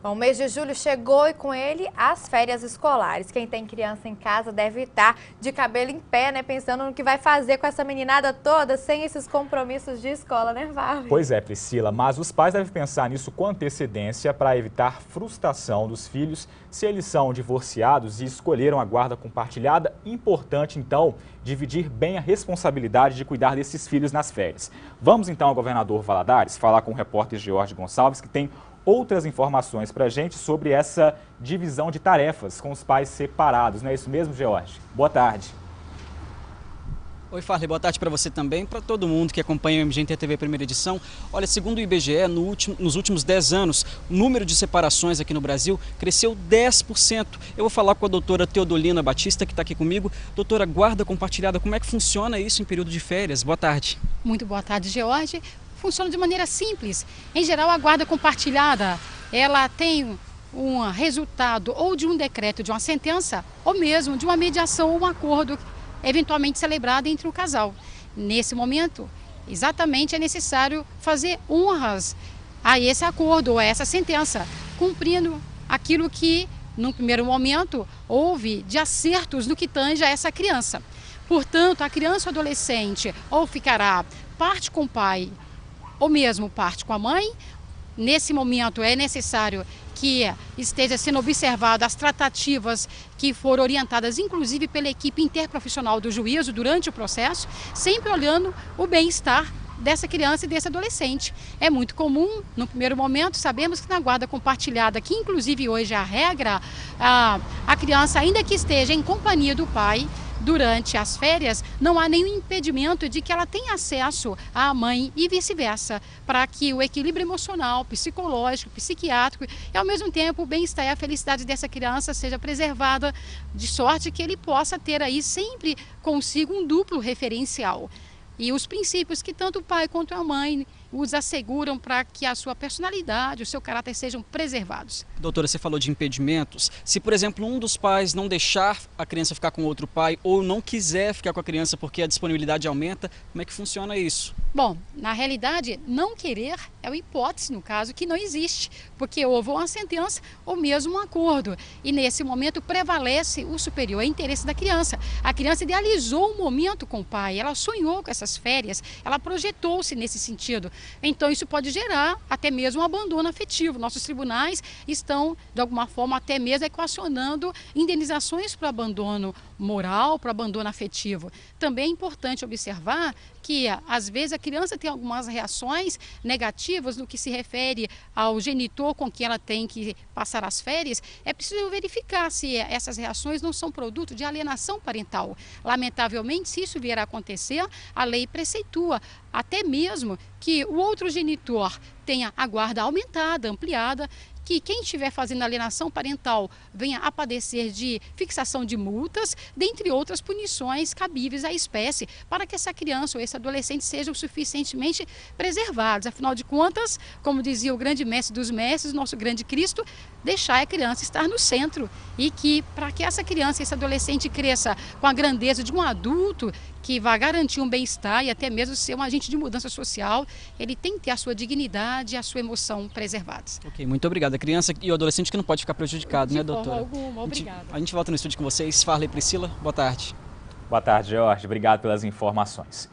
Bom, o mês de julho chegou e com ele as férias escolares. Quem tem criança em casa deve estar de cabelo em pé, né? Pensando no que vai fazer com essa meninada toda sem esses compromissos de escola, né, Vale? Pois é, Priscila, mas os pais devem pensar nisso com antecedência para evitar frustração dos filhos se eles são divorciados e escolheram a guarda compartilhada. Importante, então, dividir bem a responsabilidade de cuidar desses filhos nas férias. Vamos então ao governador Valadares falar com o repórter George Gonçalves, que tem outras informações para a gente sobre essa divisão de tarefas com os pais separados. Não é isso mesmo, George? Boa tarde. Oi, Farley, boa tarde para você também, para todo mundo que acompanha o MGNT TV Primeira Edição. Olha, segundo o IBGE, nos últimos 10 anos, o número de separações aqui no Brasil cresceu 10%. Eu vou falar com a doutora Teodolina Batista, que está aqui comigo. Doutora, guarda compartilhada, como é que funciona isso em período de férias? Boa tarde. Muito boa tarde, George. Funciona de maneira simples. Em geral, a guarda compartilhada, ela tem um resultado ou de um decreto, de uma sentença, ou mesmo de uma mediação ou um acordo eventualmente celebrado entre o casal. Nesse momento, exatamente é necessário fazer honras a esse acordo ou a essa sentença, cumprindo aquilo que, no primeiro momento, houve de acertos no que tange a essa criança. Portanto, a criança ou adolescente ou ficará parte com o pai ou mesmo parte com a mãe. Nesse momento é necessário que esteja sendo observado as tratativas que foram orientadas, inclusive pela equipe interprofissional do juízo durante o processo, sempre olhando o bem-estar dessa criança e desse adolescente. É muito comum, no primeiro momento, sabemos que na guarda compartilhada, que inclusive hoje é a regra, a criança, ainda que esteja em companhia do pai, durante as férias, não há nenhum impedimento de que ela tenha acesso à mãe e vice-versa, para que o equilíbrio emocional, psicológico, psiquiátrico e, ao mesmo tempo, o bem-estar e a felicidade dessa criança seja preservada, de sorte que ele possa ter aí sempre consigo um duplo referencial. E os princípios que tanto o pai quanto a mãe os asseguram para que a sua personalidade, o seu caráter sejam preservados. Doutora, você falou de impedimentos. Se, por exemplo, um dos pais não deixar a criança ficar com outro pai ou não quiser ficar com a criança porque a disponibilidade aumenta, como é que funciona isso? Bom, na realidade, não querer é uma hipótese, no caso, que não existe, porque houve uma sentença ou mesmo um acordo. E nesse momento prevalece o superior interesse da criança. A criança idealizou um momento com o pai, ela sonhou com essas férias, ela projetou-se nesse sentido. Então isso pode gerar até mesmo um abandono afetivo. Nossos tribunais estão, de alguma forma, até mesmo equacionando indenizações para o abandono moral, para o abandono afetivo. Também é importante observar que, às vezes, a criança tem algumas reações negativas no que se refere ao genitor com quem ela tem que passar as férias. É preciso verificar se essas reações não são produto de alienação parental. Lamentavelmente, se isso vier a acontecer, a lei preceitua até mesmo que o outro genitor tenha a guarda aumentada, ampliada, que quem estiver fazendo alienação parental venha a padecer de fixação de multas, dentre outras punições cabíveis à espécie, para que essa criança ou esse adolescente sejam suficientemente preservados. Afinal de contas, como dizia o grande mestre dos mestres, nosso grande Cristo, deixar a criança estar no centro, e que para que essa criança, esse adolescente cresça com a grandeza de um adulto que vai garantir um bem-estar e até mesmo ser um agente de mudança social, ele tem que ter a sua dignidade e a sua emoção preservados. Ok, muito obrigado. A criança e o adolescente que não pode ficar prejudicado, né, doutora? De forma alguma, obrigada. A gente volta no estúdio com vocês. Farley e Priscila, boa tarde. Boa tarde, George. Obrigado pelas informações.